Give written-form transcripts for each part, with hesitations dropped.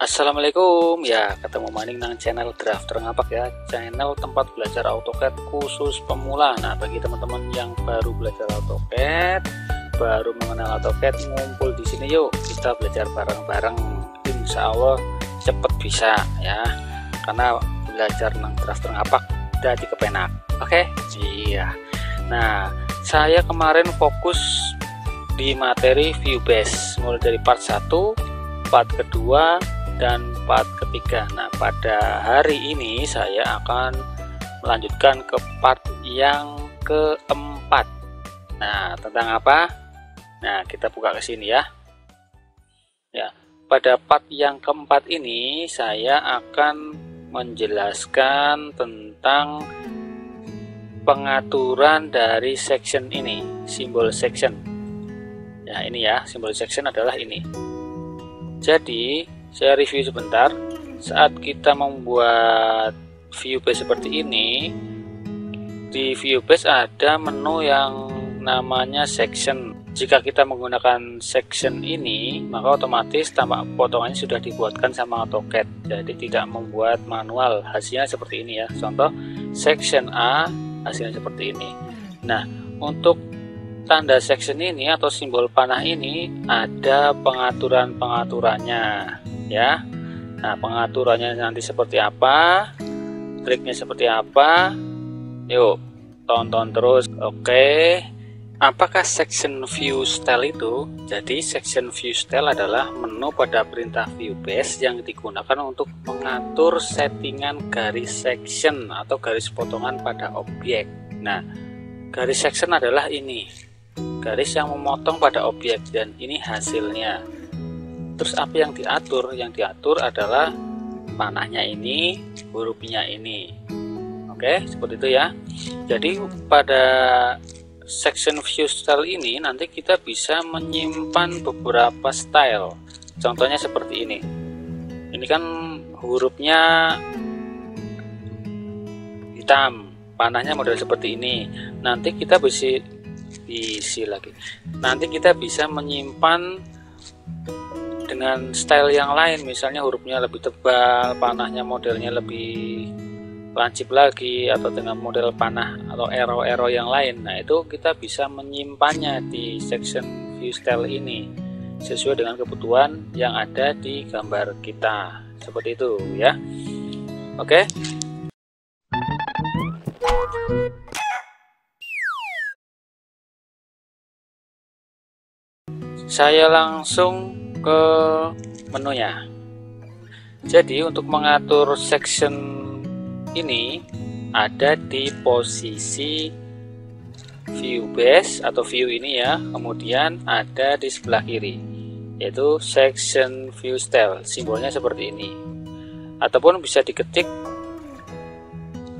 Assalamualaikum ya, ketemu maning nang channel Drafter Ngapak ya, channel tempat belajar AutoCAD khusus pemula. Nah, bagi teman-teman yang baru belajar AutoCAD, baru mengenal AutoCAD, ngumpul di sini yuk, kita belajar bareng-bareng. Insya Allah cepet bisa ya, karena belajar nang Drafter Ngapak jadi kepenak. Oke? Iya. Nah, saya kemarin fokus di materi view base mulai dari part 1, part kedua, dan part ketiga. Nah, pada hari ini saya akan melanjutkan ke part yang keempat. Nah, tentang apa? Nah, kita buka ke sini ya. Ya, pada part yang keempat ini saya akan menjelaskan tentang pengaturan dari section ini, simbol section. Ya, ini ya, simbol section adalah ini. Jadi, saya review sebentar. Saat kita membuat view base seperti ini, di view base ada menu yang namanya section. Jika kita menggunakan section ini, maka otomatis tampak potongannya sudah dibuatkan sama AutoCAD. Jadi tidak membuat manual. Hasilnya seperti ini ya. Contoh section A, hasilnya seperti ini. Nah, untuk tanda section ini atau simbol panah ini ada pengaturannya ya. Nah, pengaturannya nanti seperti apa, triknya seperti apa, yuk tonton terus. Oke, apakah section view style itu? Jadi section view style adalah menu pada perintah view base yang digunakan untuk mengatur settingan garis section atau garis potongan pada objek. Nah, garis section adalah ini, garis yang memotong pada objek, dan ini hasilnya. Terus apa yang diatur? Yang diatur adalah panahnya ini, hurufnya ini. Oke, seperti itu ya. Jadi pada section view style ini nanti kita bisa menyimpan beberapa style. Contohnya seperti ini. Ini kan hurufnya hitam, panahnya model seperti ini. Nanti kita nanti kita bisa menyimpan dengan style yang lain, misalnya hurufnya lebih tebal, panahnya modelnya lebih lancip lagi, atau dengan model panah atau arrow yang lain. Nah, itu kita bisa menyimpannya di section view style ini sesuai dengan kebutuhan yang ada di gambar kita, seperti itu ya. Oke, saya langsung ke menunya. Jadi untuk mengatur section ini ada di posisi view base atau view ini ya, kemudian ada di sebelah kiri yaitu section view style, simbolnya seperti ini, ataupun bisa diketik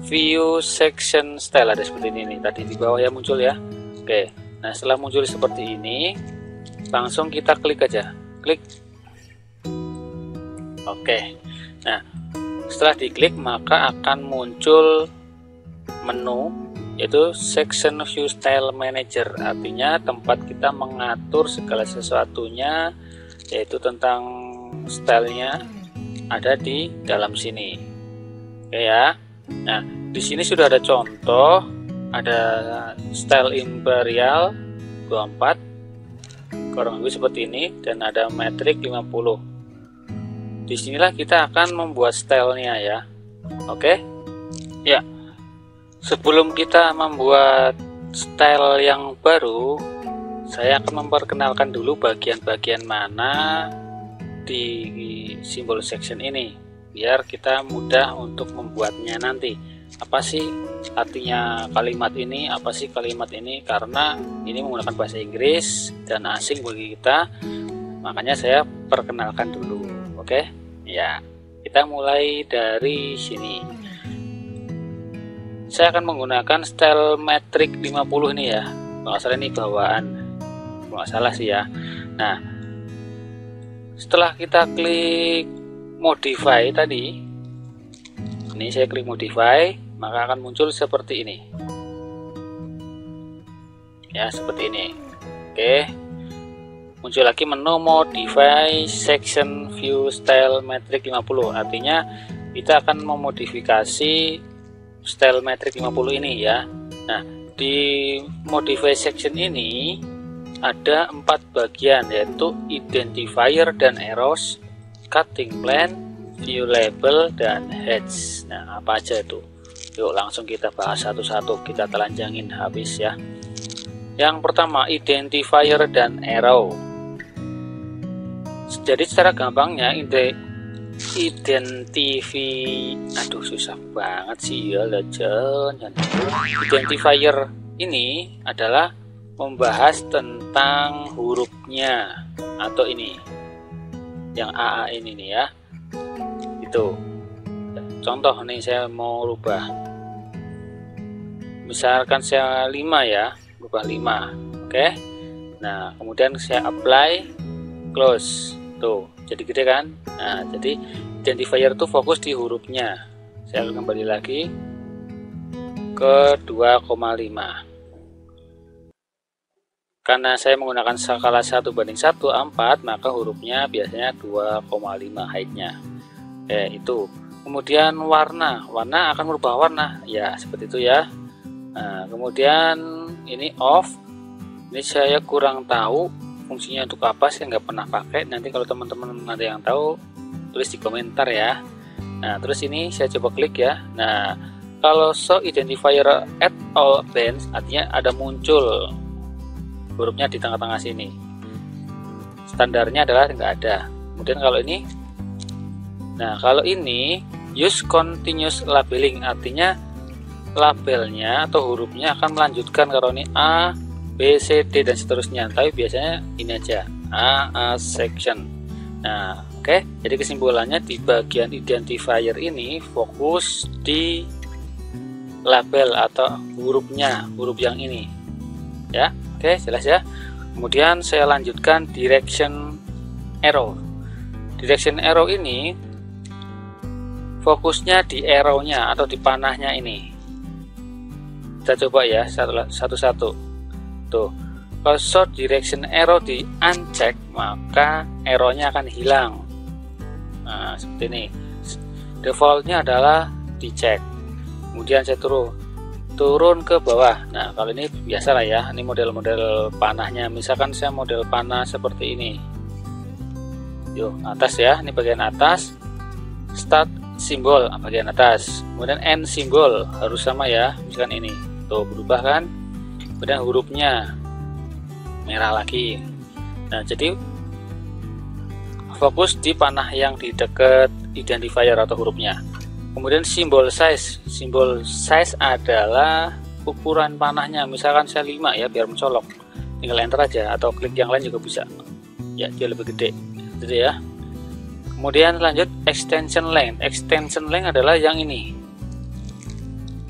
view section style, ada seperti ini tadi di bawah ya, muncul ya. Oke, nah setelah muncul seperti ini langsung kita klik aja, klik. Oke, nah setelah diklik maka akan muncul menu yaitu section view style manager, artinya tempat kita mengatur segala sesuatunya, yaitu tentang stylenya ada di dalam sini. Oke ya. Nah, di sini sudah ada contoh, ada style imperial 24 kurang lebih seperti ini, dan ada metrik 50. Disinilah kita akan membuat stylenya ya. Oke ya, sebelum kita membuat style yang baru, saya akan memperkenalkan dulu bagian-bagian mana di simbol section ini, biar kita mudah untuk membuatnya nanti. Apa sih artinya kalimat ini, apa sih kalimat ini, karena ini menggunakan bahasa Inggris dan asing bagi kita, makanya saya perkenalkan dulu. Oke ya, kita mulai dari sini. Saya akan menggunakan style metrik 50 ini ya, kalau salah ini bawaan, kalau salah sih ya. Nah, setelah kita klik modify tadi, ini saya klik modify, maka akan muncul seperti ini ya, seperti ini. Oke, muncul lagi menu modify section view style metric 50. Artinya kita akan memodifikasi style metric 50 ini ya. Nah, di modify section ini ada 4 bagian, yaitu identifier dan arrows, cutting plan, view label, dan heads. Nah, apa aja itu? Yuk langsung kita bahas satu-satu, kita telanjangin habis ya. Yang pertama, identifier dan arrow. Jadi secara gampangnya aduh susah banget sih ya legend. Identifier ini adalah membahas tentang hurufnya, atau ini yang AA ini nih ya. Itu contoh nih, saya mau rubah misalkan saya 5 ya, rubah 5. Oke. Nah, kemudian saya apply, close. Tuh, jadi gede kan? Nah, jadi identifier itu fokus di hurufnya. Saya akan kembali lagi ke 2,5. Karena saya menggunakan skala 1:1:4, maka hurufnya biasanya 2,5 height-nya. Itu. Kemudian warna akan merubah warna, ya seperti itu ya. Nah, kemudian ini off. Ini saya kurang tahu fungsinya untuk apa, saya nggak pernah pakai. Nanti kalau teman-teman ada yang tahu, tulis di komentar ya. Nah, terus ini saya coba klik ya. Nah, kalau show identifier at all bands, artinya ada muncul hurufnya di tengah-tengah sini. Standarnya adalah nggak ada. Kemudian kalau ini, nah kalau ini use continuous labeling, artinya labelnya atau hurufnya akan melanjutkan. Kalau ini A, B, C, D dan seterusnya. Tapi biasanya ini aja A section. Nah, oke. Jadi kesimpulannya di bagian identifier ini fokus di label atau hurufnya, huruf yang ini. Ya. Oke, jelas ya. Kemudian saya lanjutkan direction arrow. Direction arrow ini fokusnya di arrow-nya atau di panahnya ini. Kita coba ya satu-satu. Tuh, kalau short direction arrow di uncheck, maka arrow-nya akan hilang. Nah, seperti ini. Defaultnya adalah dicek. Kemudian saya turun ke bawah. Nah, kalau ini biasa lah ya, ini model-model panahnya. Misalkan saya model panah seperti ini. Yuk, atas ya, ini bagian atas. Start simbol bagian atas. Kemudian end simbol harus sama ya, misalkan ini. Tuh, berubah kan? Kemudian hurufnya merah lagi. Nah, jadi fokus di panah yang di dekat identifier atau hurufnya. Kemudian simbol size adalah ukuran panahnya. Misalkan saya 5 ya, biar mencolok, tinggal enter aja, atau klik yang lain juga bisa ya, dia lebih gede gitu ya. Kemudian lanjut extension length adalah yang ini.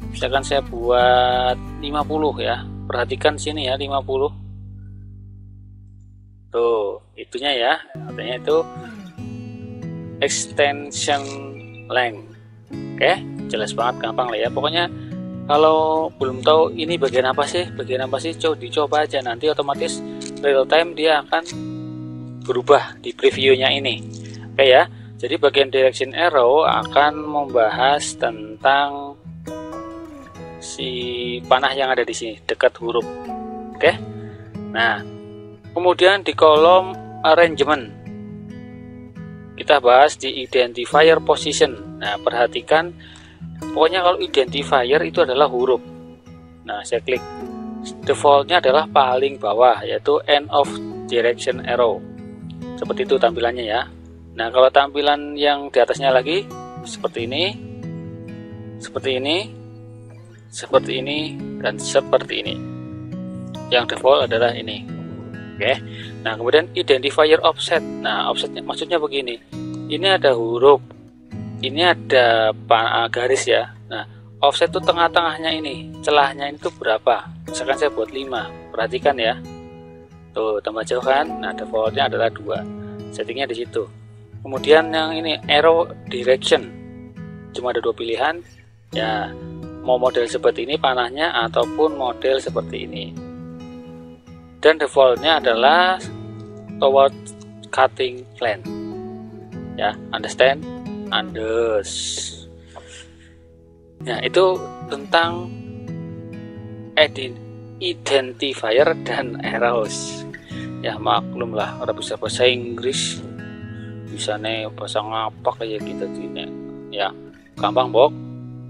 Misalkan saya buat 50 ya, perhatikan sini ya, 50 tuh itunya ya, artinya itu extension length. Oke, jelas banget, gampang lah ya. Pokoknya kalau belum tahu ini bagian apa sih, dicoba aja, nanti otomatis real time dia akan berubah di previewnya ini. Oke ya, jadi bagian direction arrow akan membahas tentang si panah yang ada di sini dekat huruf. Oke, nah kemudian di kolom arrangement kita bahas di identifier position. Nah, perhatikan, pokoknya kalau identifier itu adalah huruf. Nah, saya klik, defaultnya adalah paling bawah, yaitu end of direction arrow. Seperti itu tampilannya ya. Nah, kalau tampilan yang di atasnya lagi seperti ini, dan seperti ini. Yang default adalah ini. Oke. Nah, kemudian identifier offset. Nah, offsetnya maksudnya begini. Ini ada huruf, ini ada garis ya. Nah, offset itu tengah-tengahnya ini, celahnya itu berapa? Misalkan saya buat 5. Perhatikan ya. Tuh, tambah jauh kan? Nah, defaultnya adalah 2. Settingnya di situ. Kemudian yang ini arrow direction. Cuma ada 2 pilihan. Ya, mau model seperti ini panahnya ataupun model seperti ini. Dan defaultnya adalah toward cutting plan. Ya, understand? Nah, itu tentang identifier dan arrows. Ya maklum lah, orang bisa bahasa Inggris, bisa nih bahasa ngapak kayak gitu nih. Ya gampang bok,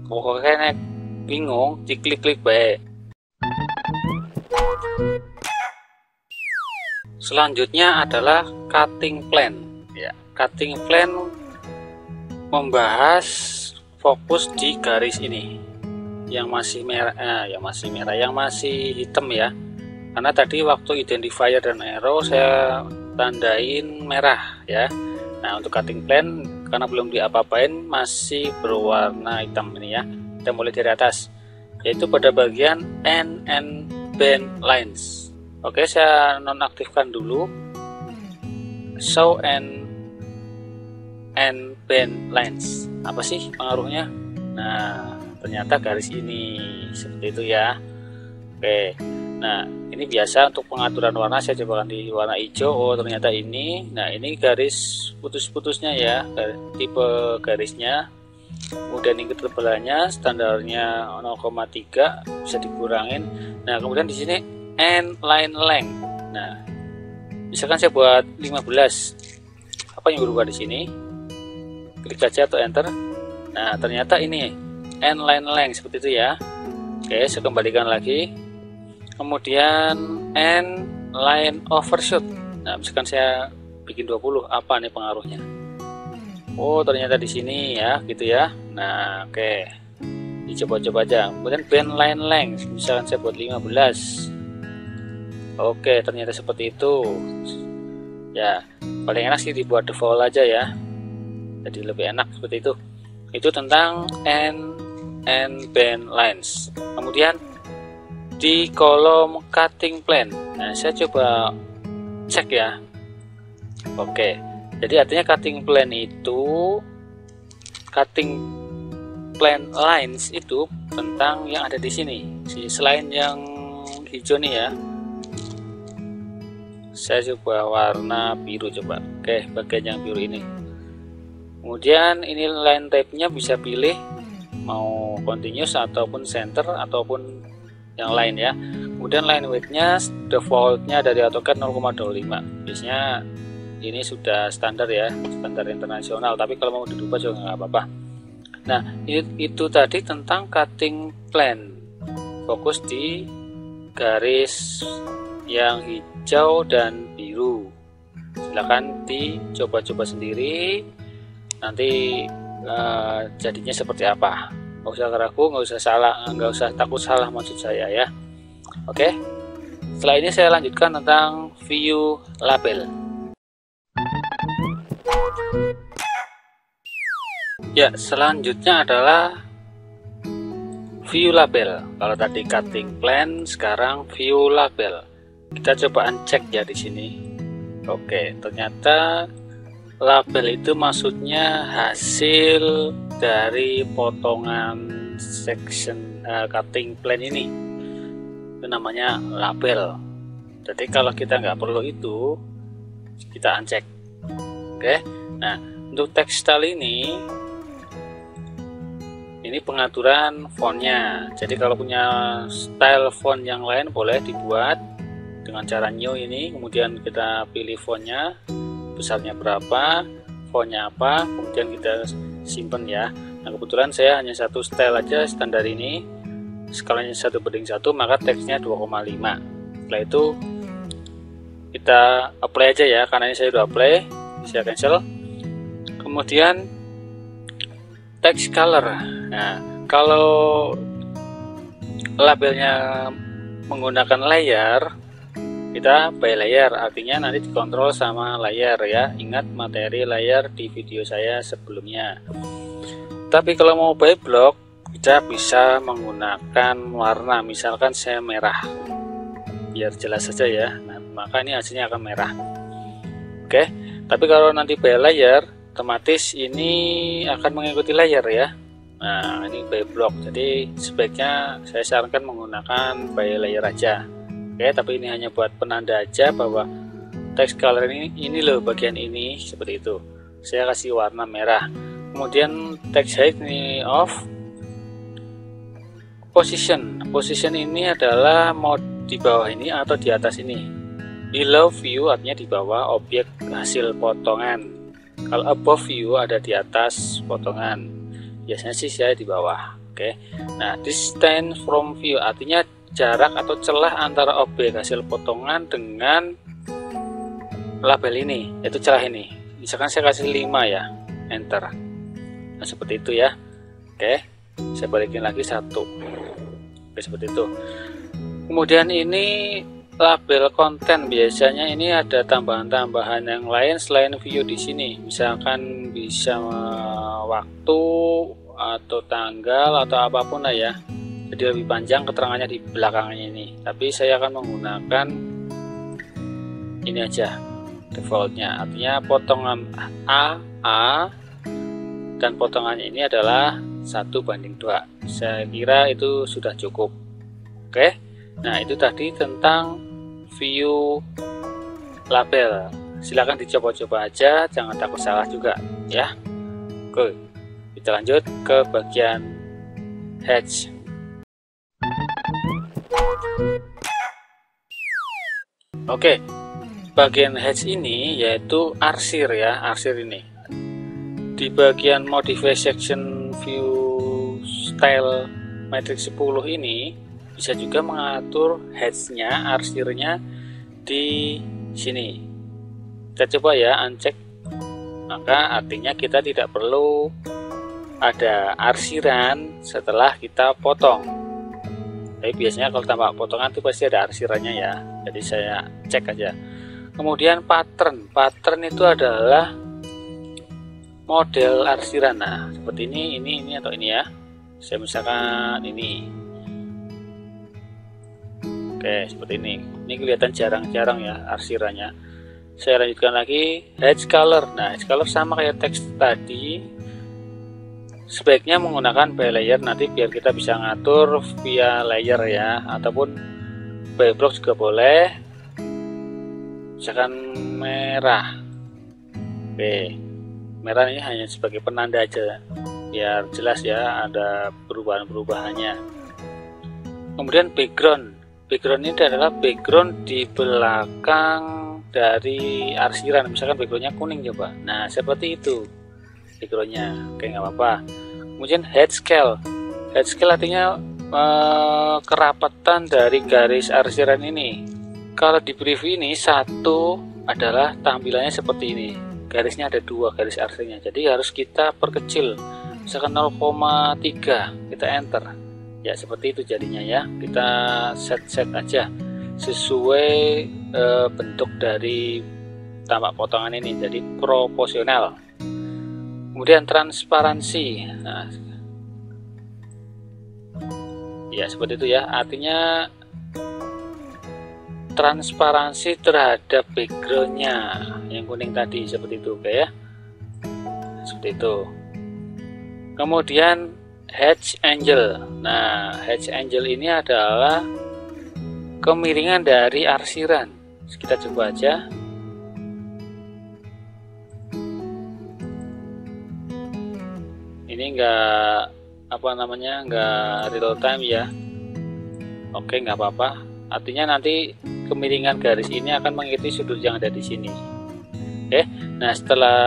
pokoknya nek bingung diklik-klik baik. Selanjutnya adalah cutting plan. Ya, cutting plan membahas fokus di garis ini yang masih merah, yang masih hitam ya. Karena tadi waktu identifier dan arrow saya tandain merah ya. Nah untuk cutting plan karena belum diapa-apain masih berwarna hitam ini ya. Kita mulai dari atas, yaitu pada bagian end and bend lines. Oke, saya nonaktifkan dulu show and bend lines. Apa sih pengaruhnya? Nah ternyata garis ini seperti itu ya. Oke, nah ini biasa untuk pengaturan warna, saya coba ganti warna hijau. Oh ternyata ini, nah ini garis putus-putusnya ya, tipe garisnya. Kemudian ini ketebalannya standarnya 0,3 bisa dikurangin. Nah kemudian di sini end line length. Nah misalkan saya buat 15, apa yang berubah di sini? Klik aja atau enter. Nah ternyata ini end line length seperti itu ya. Oke, saya kembalikan lagi. Kemudian end line overshoot. Nah misalkan saya bikin 20, apa nih pengaruhnya? Oh ternyata di sini ya gitu ya. Nah oke, dicoba-coba aja. Kemudian bend line length, misalkan saya buat 15. Oke ternyata seperti itu ya. Paling enak sih dibuat default aja ya, jadi lebih enak seperti itu. Itu tentang end and bend lines. Kemudian di kolom cutting plan, nah saya coba cek ya. Oke, jadi artinya cutting plan itu, cutting plan lines itu tentang yang ada di sini. Selain yang hijau nih ya, saya coba warna biru coba. Oke, bagian yang biru ini. Kemudian ini line type-nya bisa pilih mau continuous ataupun center ataupun yang lain ya. Kemudian line width-nya defaultnya dari AutoCAD 0,25. Biasanya ini sudah standar ya, standar internasional, tapi kalau mau dirubah juga nggak apa-apa. Nah itu tadi tentang cutting plan, fokus di garis yang hijau dan biru. Silahkan dicoba-coba sendiri, nanti jadinya seperti apa. Nggak usah ragu, nggak usah takut salah maksud saya ya. Oke, setelah ini saya lanjutkan tentang view label. Ya, selanjutnya adalah view label. Kalau tadi cutting plan, sekarang view label. Kita coba uncek ya di sini. Oke, ternyata label itu maksudnya hasil dari potongan section cutting plan ini. Itu namanya label. Jadi kalau kita nggak perlu itu, kita uncek. Oke, nah untuk tekstil ini pengaturan fontnya. Jadi kalau punya style font yang lain boleh dibuat dengan cara new ini. Kemudian kita pilih fontnya, besarnya berapa, fontnya apa, kemudian kita simpan ya. Nah kebetulan saya hanya satu style aja, standar ini, skalanya 1:1, maka teksnya 2,5. Setelah itu kita apply aja ya, karena ini saya udah apply, saya cancel. Kemudian text color. Nah kalau labelnya menggunakan layer, kita by layer, artinya nanti dikontrol sama layer ya. Ingat materi layer di video saya sebelumnya. Tapi kalau mau by block, kita bisa menggunakan warna, misalkan saya merah, biar jelas saja ya. Nah, maka ini hasilnya akan merah. Oke, tapi kalau nanti by layer, otomatis ini akan mengikuti layer ya. Nah ini by block, jadi sebaiknya saya sarankan menggunakan by layer aja. Oke, tapi ini hanya buat penanda aja bahwa text color ini loh, bagian ini seperti itu. Saya kasih warna merah. Kemudian text height ini off. Position ini adalah mau di bawah ini atau di atas ini. Below view artinya di bawah objek hasil potongan. Kalau above view ada di atas potongan. Biasanya sih saya di bawah. Oke. Nah, distance from view artinya jarak atau celah antara objek hasil potongan dengan label ini, yaitu celah ini. Misalkan saya kasih 5 ya, enter. Nah, seperti itu ya. Oke. Saya balikin lagi 1. Oke, seperti itu. Kemudian ini label konten, biasanya ini ada tambahan-tambahan yang lain selain view di sini. Misalkan bisa waktu atau tanggal atau apapun lah ya. Jadi lebih panjang keterangannya di belakangnya ini. Tapi saya akan menggunakan ini aja defaultnya. Artinya potongan A dan potongannya ini adalah 1:2. Saya kira itu sudah cukup. Oke. Nah, itu tadi tentang view label. Silahkan dicoba-coba aja, jangan takut salah juga ya. Oke, kita lanjut ke bagian hedge. Oke, bagian hedge ini yaitu arsir ya, arsir ini. Di bagian modify section view style matrix 10 ini bisa juga mengatur hedge-nya, arsirnya di sini. Kita coba ya, uncheck. Maka artinya kita tidak perlu ada arsiran setelah kita potong. Tapi biasanya kalau tambah potongan itu pasti ada arsirannya ya. Jadi saya cek aja. Kemudian pattern itu adalah model arsiran. Nah, seperti ini atau ini ya. Saya misalkan ini. Oke, seperti ini. Ini kelihatan jarang-jarang ya arsirannya. Saya lanjutkan lagi, hedge color. Nah, hedge color sama kayak teks tadi. Sebaiknya menggunakan by layer nanti biar kita bisa ngatur via layer ya, ataupun by block juga boleh. Misalkan merah. Oke. Merah ini hanya sebagai penanda aja biar jelas ya ada perubahan-perubahannya. Kemudian background ini adalah background di belakang dari arsiran. Misalkan backgroundnya kuning coba. Nah, seperti itu backgroundnya. Oke, nggak apa-apa. Kemudian head scale artinya kerapatan dari garis arsiran ini. Kalau di preview ini satu adalah tampilannya seperti ini, garisnya ada 2 garis arsirnya, jadi harus kita perkecil. Misalkan 0,3 kita enter ya, seperti itu jadinya ya. Kita set aja sesuai bentuk dari tampak potongan ini, jadi proporsional. Kemudian transparansi. Nah, ya seperti itu ya, artinya transparansi terhadap backgroundnya yang kuning tadi, seperti itu. Oke ya, seperti itu. Kemudian hedge angle. Nah, hedge angle ini adalah kemiringan dari arsiran. Kita coba aja. Ini enggak enggak real time ya. Oke, nggak apa-apa. Artinya nanti kemiringan garis ini akan mengikuti sudut yang ada di sini. Oke. Nah, setelah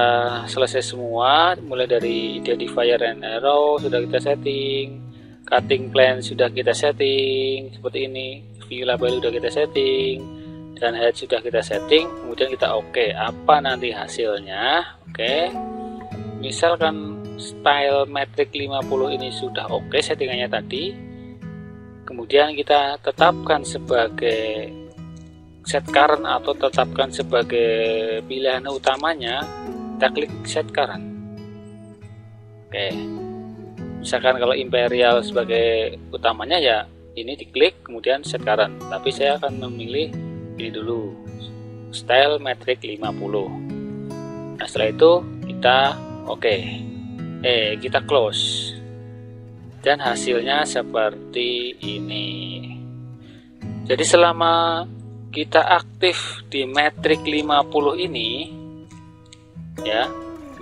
selesai semua, mulai dari identifier and arrow sudah kita setting, cutting plane sudah kita setting seperti ini, view label sudah kita setting, dan head sudah kita setting. Kemudian kita oke. Apa nanti hasilnya? Oke. Misalkan style matrix 50 ini sudah oke settingannya tadi, kemudian kita tetapkan sebagai set current atau tetapkan sebagai pilihan utamanya, kita klik set current. Oke, misalkan kalau imperial sebagai utamanya ya ini diklik kemudian set current, tapi saya akan memilih ini dulu, style matrix 50. Nah, setelah itu kita kita close, dan hasilnya seperti ini. Jadi selama kita aktif di metrik 50 ini ya,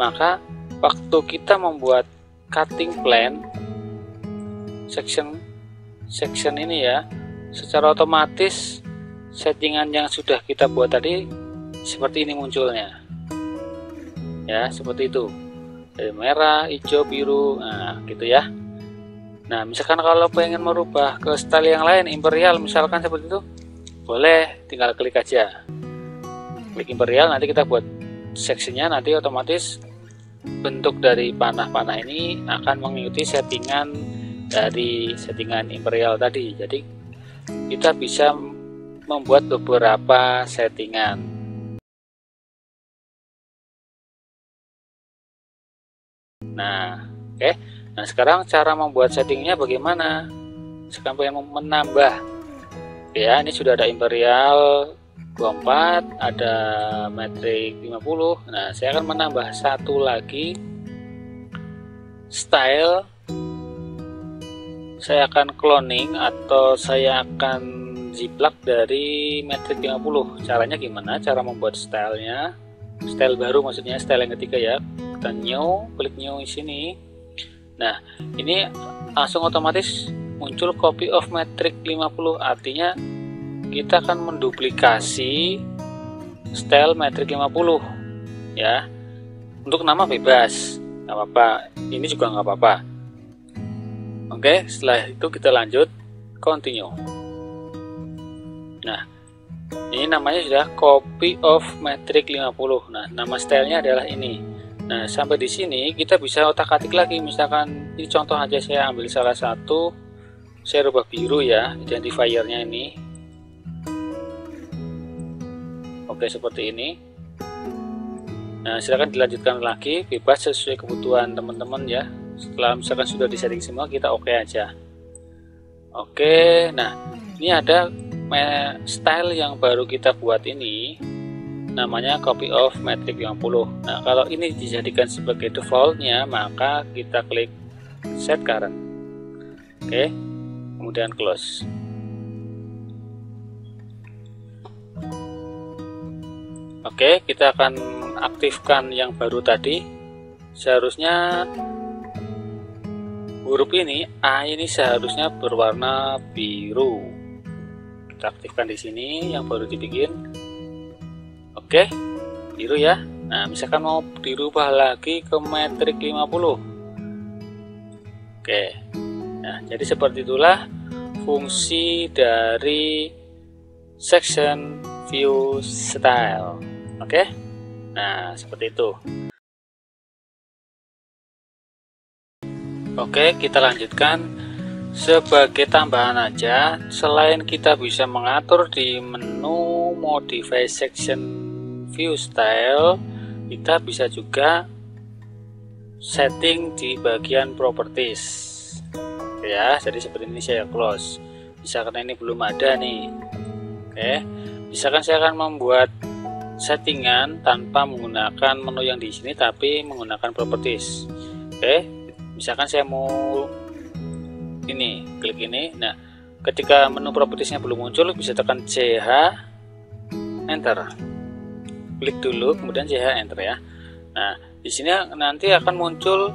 maka waktu kita membuat cutting plan section ini ya, secara otomatis settingan yang sudah kita buat tadi seperti ini munculnya ya, seperti itu, dari merah, hijau, biru, nah gitu ya. Nah misalkan kalau pengen merubah ke style yang lain, imperial misalkan seperti itu, boleh tinggal klik aja, klik imperial, nanti kita buat sectionnya, nanti otomatis bentuk dari panah-panah ini akan mengikuti settingan dari settingan imperial tadi. Jadi kita bisa membuat beberapa settingan. Nah oke, nah sekarang cara membuat settingnya bagaimana? Sekarang pengen menambah ya, ini sudah ada imperial 24, ada metrik 50. Nah saya akan menambah satu lagi style. Saya akan cloning atau saya akan ziplak dari metrik 50. Caranya gimana? Cara membuat stylenya, style baru maksudnya, style yang ketiga ya. Kita new, klik new di sini. Nah ini langsung otomatis muncul copy of metrik 50, artinya kita akan menduplikasi style metrik 50 ya. Untuk nama bebas, nggak apa-apa, ini juga nggak apa-apa. Oke, setelah itu kita lanjut continue. Nah ini namanya sudah copy of metrik 50. Nah nama stylenya adalah ini. Nah sampai di sini kita bisa otak-atik lagi, misalkan ini contoh aja, saya ambil salah satu, saya rubah biru ya, identifiernya ini. Oke seperti ini. Nah silakan dilanjutkan lagi, bebas sesuai kebutuhan teman-teman ya. Setelah misalkan sudah disetting semua, kita oke aja. Oke, nah ini ada style yang baru kita buat ini, namanya copy of metrik 50. Nah kalau ini dijadikan sebagai defaultnya, maka kita klik set current. Oke, kemudian close. Oke, kita akan aktifkan yang baru tadi. Seharusnya huruf ini A ini seharusnya berwarna biru. Kita aktifkan di sini yang baru dibikin. Oke, biru ya. Nah misalkan mau dirubah lagi ke metrik 50. Oke, nah jadi seperti itulah fungsi dari section view style. Oke, nah seperti itu. Oke, kita lanjutkan. Sebagai tambahan aja, selain kita bisa mengatur di menu modify section view style, kita bisa juga setting di bagian properties ya. Jadi seperti ini saya close, misalkan ini belum ada nih. Oke, misalkan saya akan membuat settingan tanpa menggunakan menu yang di sini, tapi menggunakan properties. Oke, misalkan saya mau ini, klik ini. Nah ketika menu propertiesnya belum muncul, bisa tekan CH enter, klik dulu kemudian CH enter ya. Nah di sini nanti akan muncul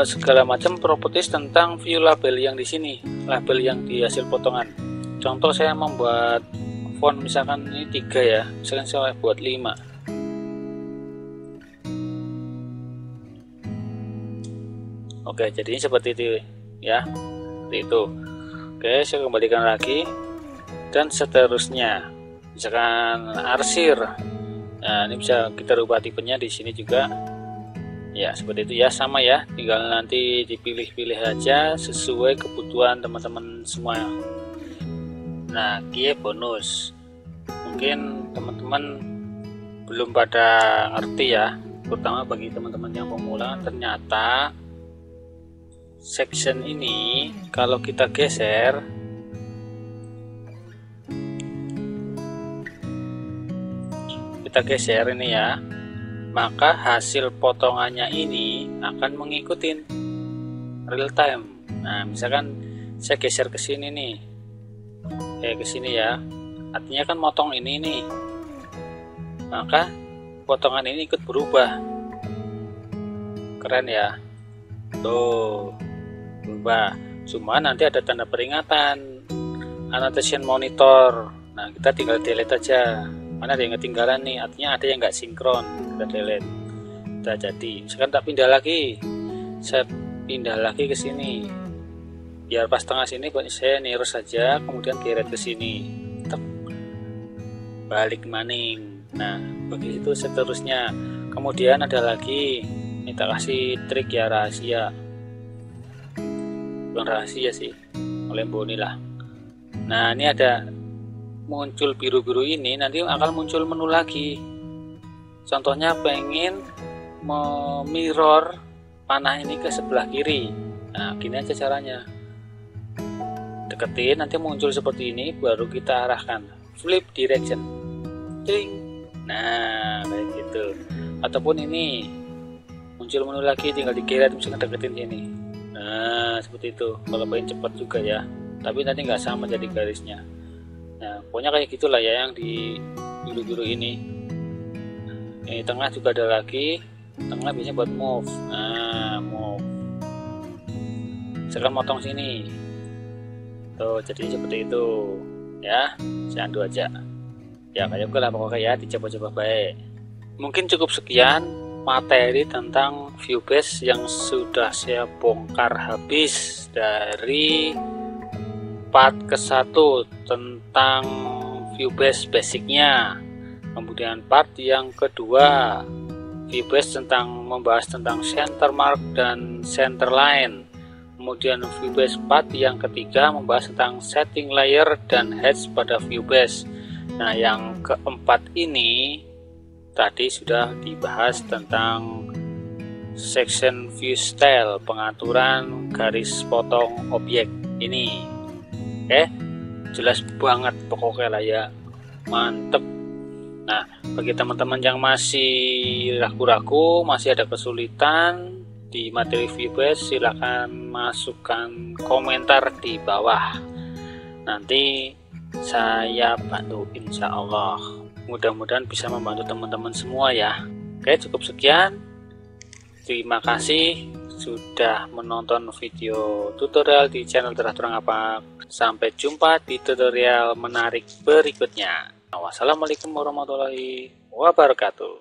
segala macam properties tentang view label yang di sini, label yang di hasil potongan. Contoh saya membuat font misalkan ini 3 ya, misalkan saya buat 5. Oke, jadi seperti itu ya, seperti itu. Oke, saya kembalikan lagi dan seterusnya. Misalkan arsir, nah ini bisa kita rubah tipenya di sini juga ya, seperti itu ya, sama ya, tinggal nanti dipilih-pilih aja sesuai kebutuhan teman-teman semua. Nah key bonus, mungkin teman-teman belum pada ngerti ya, terutama bagi teman-teman yang pemula. Ternyata section ini kalau kita geser, ini ya, maka hasil potongannya ini akan mengikuti real time. Nah misalkan saya geser ke sini nih, ke sini ya, artinya kan motong ini nih, maka potongan ini ikut berubah. Keren ya, tuh berubah. Cuma nanti ada tanda peringatan, annotation monitor. Nah, kita tinggal delete aja. Mana ada yang ketinggalan nih, artinya ada yang nggak sinkron, kita delete. Udah jadi. Sekarang tak pindah lagi, saya pindah lagi ke sini. Biar pas tengah sini saya nirus saja, kemudian direct ke sini. Tek. Balik maning. Nah, begitu seterusnya. Kemudian ada lagi, ini tak kasih trik ya, rahasia. Bukan rahasia sih, oleh Boni lah. Nah, ini ada muncul biru-biru ini, nanti akan muncul menu lagi. Contohnya pengen mirror panah ini ke sebelah kiri. Nah, gini aja caranya. Deketin, nanti muncul seperti ini, baru kita arahkan. Flip direction. Ding. Nah, kayak gitu. Ataupun ini muncul menu lagi, tinggal digerak, misalnya deketin sini. Nah, seperti itu. Kalau pengen cepat juga ya. Tapi nanti nggak sama jadi garisnya. Nah, pokoknya kayak gitulah ya yang di biru-biru ini. Ini tengah juga ada lagi. Tengah biasanya buat move. Nah, move. Sekarang motong sini. Tuh, jadi seperti itu. Ya, saya undo aja. Ya, kayak gue lah pokoknya ya, dicoba-coba baik. Mungkin cukup sekian materi tentang Viewbase yang sudah saya bongkar habis dari part ke-1 tentang Viewbase basicnya. Kemudian part yang kedua, Viewbase membahas tentang center mark dan center line. Kemudian Viewbase part yang ketiga membahas tentang setting layer dan hedge pada Viewbase. Nah, yang keempat ini tadi sudah dibahas tentang section view style, pengaturan garis potong objek ini. Oke, jelas banget pokoknya lah ya, mantep. Nah, bagi teman-teman yang masih ragu-ragu, masih ada kesulitan di materi Viewbase, silahkan masukkan komentar di bawah. Nanti saya bantu insya Allah. Mudah-mudahan bisa membantu teman-teman semua ya. Oke, cukup sekian. Terima kasih sudah menonton video tutorial di channel Teraturang Ngapak. Sampai jumpa di tutorial menarik berikutnya. Wassalamualaikum warahmatullahi wabarakatuh.